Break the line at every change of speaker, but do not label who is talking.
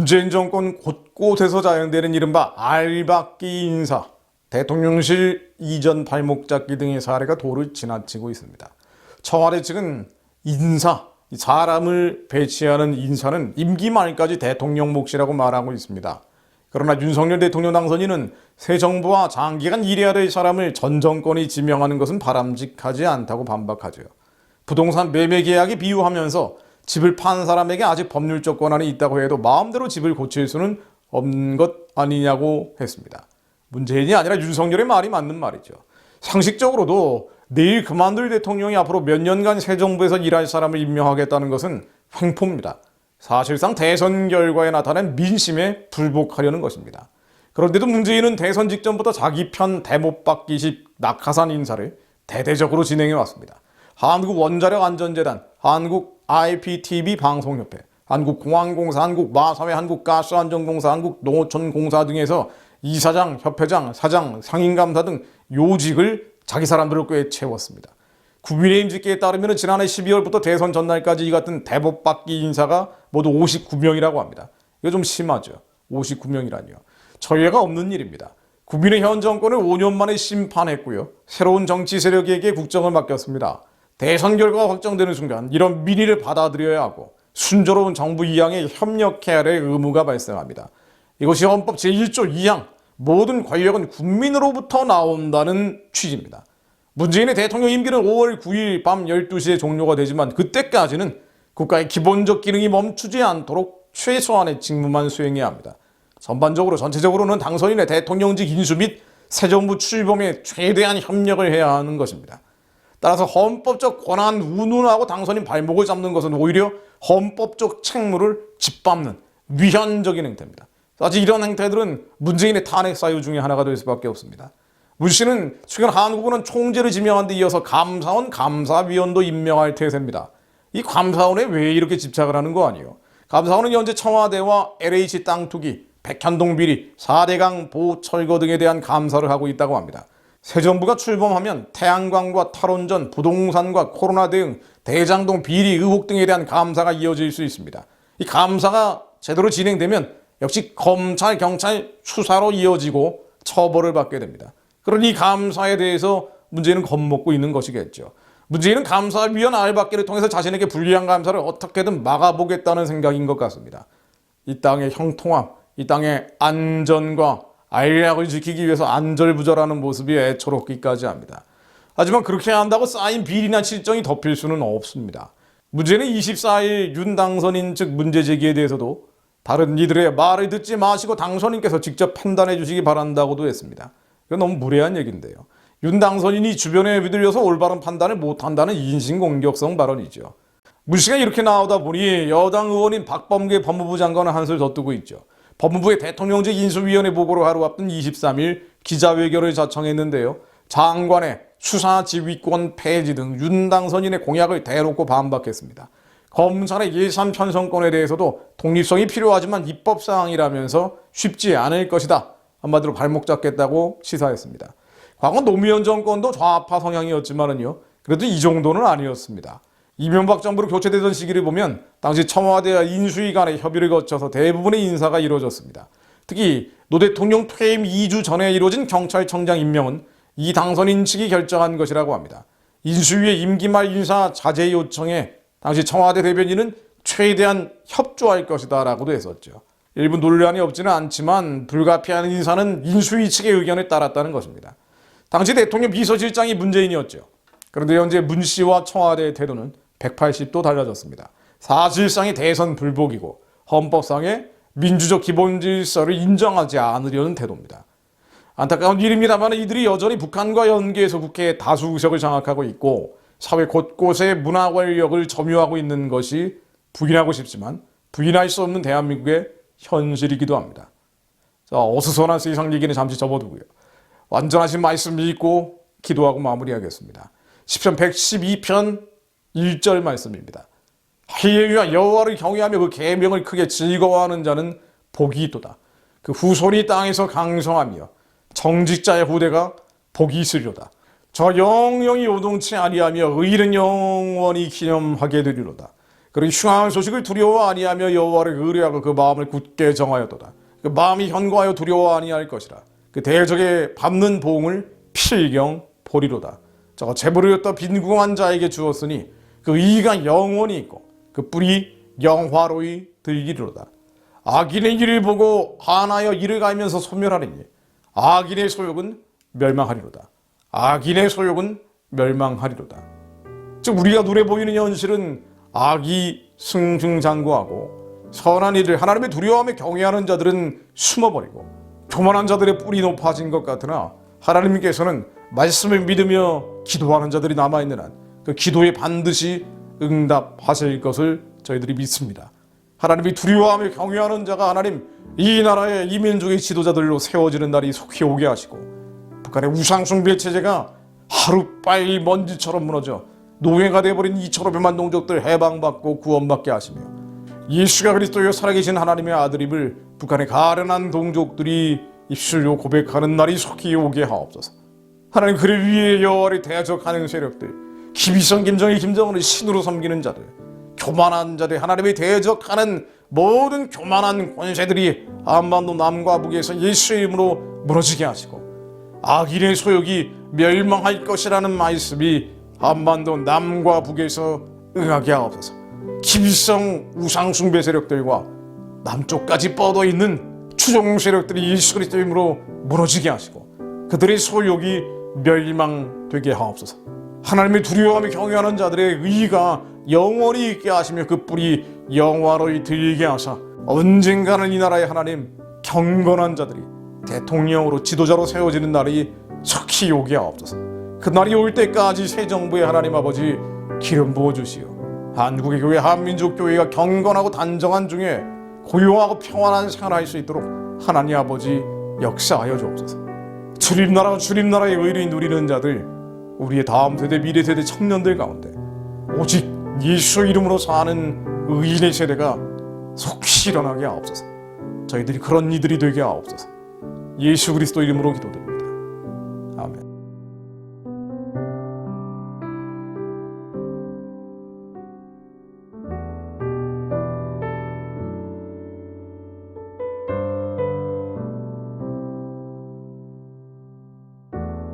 문재인 정권 곳곳에서 자행되는 이른바 알박기 인사, 대통령실 이전 발목 잡기 등의 사례가 도를 지나치고 있습니다. 청와대 측은 인사, 사람을 배치하는 인사는 임기 말까지 대통령 몫이라고 말하고 있습니다. 그러나 윤석열 대통령 당선인은 새 정부와 장기간 일해야 될 사람을 전 정권이 지명하는 것은 바람직하지 않다고 반박하죠. 부동산 매매 계약에 비유하면서 집을 판 사람에게 아직 법률적 권한이 있다고 해도 마음대로 집을 고칠 수는 없는 것 아니냐고 했습니다. 문재인이 아니라 윤석열의 말이 맞는 말이죠. 상식적으로도 내일 그만둘 대통령이 앞으로 몇 년간 새 정부에서 일할 사람을 임명하겠다는 것은 횡포입니다. 사실상 대선 결과에 나타난 민심에 불복하려는 것입니다. 그런데도 문재인은 대선 직전부터 자기 편 대못받기식 낙하산 인사를 대대적으로 진행해 왔습니다. 한국원자력안전재단, 한국IPTV 방송협회, 한국공항공사, 한국마사회, 한국가스안전공사, 한국농어촌공사 등에서 이사장, 협회장, 사장, 상임감사 등 요직을 자기 사람들을 꽤 채웠습니다. 국민의힘 집계에 따르면 지난해 12월부터 대선 전날까지 이 같은 대법받기 인사가 모두 59명이라고 합니다. 이거 좀 심하죠. 59명이라니요. 전례가 없는 일입니다. 국민의 현 정권을 5년 만에 심판했고요. 새로운 정치 세력에게 국정을 맡겼습니다. 대선 결과가 확정되는 순간 이런 민의를 받아들여야 하고 순조로운 정부 이양에 협력해야 할 의무가 발생합니다. 이것이 헌법 제1조 2항 모든 권력은 국민으로부터 나온다는 취지입니다. 문재인의 대통령 임기는 5월 9일 밤 12시에 종료가 되지만 그때까지는 국가의 기본적 기능이 멈추지 않도록 최소한의 직무만 수행해야 합니다. 전반적으로 전체적으로는 당선인의 대통령직 인수 및 새 정부 출범에 최대한 협력을 해야 하는 것입니다. 따라서 헌법적 권한 운운하고 당선인 발목을 잡는 것은 오히려 헌법적 책무를 짓밟는 위헌적인 행태입니다. 사실 이런 행태들은 문재인의 탄핵 사유 중에 하나가 될 수밖에 없습니다. 문 씨는 최근 한국은행 총재를 지명한 데 이어서 감사원 감사위원도 임명할 태세입니다. 이 감사원에 왜 이렇게 집착을 하는 거 아니에요? 감사원은 현재 청와대와 LH 땅 투기, 백현동 비리, 4대강 보호 철거 등에 대한 감사를 하고 있다고 합니다. 새 정부가 출범하면 태양광과 탈원전, 부동산과 코로나 대응, 대장동 비리 의혹 등에 대한 감사가 이어질 수 있습니다. 이 감사가 제대로 진행되면 역시 검찰, 경찰 수사로 이어지고 처벌을 받게 됩니다. 그러니 이 감사에 대해서 문재인은 겁먹고 있는 것이겠죠. 문재인은 감사위원 알박기를 통해서 자신에게 불리한 감사를 어떻게든 막아보겠다는 생각인 것 같습니다. 이 땅의 형통함, 이 땅의 안전과 안락을 지키기 위해서 안절부절하는 모습이 애처롭기까지 합니다. 하지만 그렇게 한다고 쌓인 비리나 실정이 덮일 수는 없습니다. 문재인은 24일 윤 당선인 측 문제 제기에 대해서도 다른 이들의 말을 듣지 마시고 당선인께서 직접 판단해 주시기 바란다고도 했습니다. 이건 너무 무례한 얘기인데요. 윤 당선인이 주변에 휘둘려서 올바른 판단을 못한다는 인신공격성 발언이죠. 문 씨가 이렇게 나오다 보니 여당 의원인 박범계 법무부 장관은 한술 더 뜨고 있죠. 법무부의 대통령직 인수위원회 보고를 하루 앞둔 23일 기자회견을 자청했는데요. 장관의 수사 지휘권 폐지 등 윤 당선인의 공약을 대놓고 반박했습니다. 검찰의 예산 편성권에 대해서도 독립성이 필요하지만 입법사항이라면서 쉽지 않을 것이다. 한마디로 발목 잡겠다고 시사했습니다. 과거 노무현 정권도 좌파 성향이었지만은요, 그래도 이 정도는 아니었습니다. 이명박 정부로 교체되던 시기를 보면 당시 청와대와 인수위 간의 협의를 거쳐서 대부분의 인사가 이루어졌습니다. 특히 노 대통령 퇴임 2주 전에 이루어진 경찰청장 임명은 이 당선인 측이 결정한 것이라고 합니다. 인수위의 임기 말 인사 자제 요청에 당시 청와대 대변인은 최대한 협조할 것이다 라고도 했었죠. 일부 논란이 없지는 않지만 불가피한 인사는 인수위 측의 의견에 따랐다는 것입니다. 당시 대통령 비서실장이 문재인이었죠. 그런데 현재 문 씨와 청와대의 태도는 180도 달라졌습니다. 사실상의 대선 불복이고 헌법상의 민주적 기본 질서를 인정하지 않으려는 태도입니다. 안타까운 일입니다만 이들이 여전히 북한과 연계해서 국회의 다수 의석을 장악하고 있고 사회 곳곳에 문화 권력을 점유하고 있는 것이 부인하고 싶지만 부인할 수 없는 대한민국의 현실이기도 합니다. 자, 어수선한 세상 얘기는 잠시 접어두고요. 완전하신 말씀 믿고 기도하고 마무리하겠습니다. 시편 112편 1절 말씀입니다. 하나님과 여호와를 경외하며 그 계명을 크게 즐거워하는 자는 복이 있도다. 그 후손이 땅에서 강성하며 정직자의 후대가 복이 있으리로다. 저 영영이 요동치 아니하며 의인은 영원히 기념하게 되리로다. 그리고 흉악한 소식을 두려워 아니하며 여호와를 의뢰하고 그 마음을 굳게 정하였도다. 그 마음이 현거하여 두려워 아니할 것이라. 그 대적에 밟는 보응을 필경 보리로다. 저가 재물을 빈궁한 자에게 주었으니 그 의가 영원히 있고 그 뿔이 영화로이 들기리로다. 악인의 일을 보고 한하여 이를 갈면서 소멸하리니 악인의 소욕은 멸망하리로다. 악인의 소욕은 멸망하리로다. 즉 우리가 눈에 보이는 현실은 악이 승승장구하고 선한 이들 하나님의 두려워하며 경외하는 자들은 숨어버리고 교만한 자들의 뿔이 높아진 것 같으나 하나님께서는 말씀을 믿으며 기도하는 자들이 남아있는 한 그 기도에 반드시 응답하실 것을 저희들이 믿습니다. 하나님이 두려워하며 경외하는 자가 하나님 이 나라의 이 민족의 지도자들로 세워지는 날이 속히 오게 하시고 북한의 우상숭배 체제가 하루빨리 먼지처럼 무너져 노예가 되어버린 2,500만 동족들 해방받고 구원받게 하시며 예수가 그리스도여 살아계신 하나님의 아들임을 북한의 가련한 동족들이 입술로 고백하는 날이 속히 오게 하옵소서. 하나님 그를 위해 여호와를 대적하는 세력들, 김일성, 김정일, 김정은을 신으로 섬기는 자들, 교만한 자들, 하나님을 대적하는 모든 교만한 권세들이 한반도 남과 북에서 예수의 이름으로 무너지게 하시고 악인의 소욕이 멸망할 것이라는 말씀이 한반도 남과 북에서 응하게 하옵소서. 김일성 우상숭배 세력들과 남쪽까지 뻗어있는 추종 세력들이 예수 그리스도의 이름으로 무너지게 하시고 그들의 소욕이 멸망되게 하옵소서. 하나님을 두려워하며 경외하는 자들의 의가 영원히 있게 하시며 그 뿔이 영화로이 들게 하사 언젠가는 이 나라의 하나님 경건한 자들이 대통령으로 지도자로 세워지는 날이 속히 오게 하옵소서. 그 날이 올 때까지 새 정부의 하나님 아버지 기름 부어주시오. 한국의 교회 한민족 교회가 경건하고 단정한 중에 고요하고 평안한 생활할 수 있도록 하나님 아버지 역사하여 주옵소서. 주님나라의 의를 누리는 자들, 우리의 다음 세대 미래 세대 청년들 가운데 오직 예수 이름으로 사는 의인의 세대가 속히 일어나게 하옵소서. 저희들이 그런 이들이 되게 하옵소서. 예수 그리스도 이름으로 기도드립니다.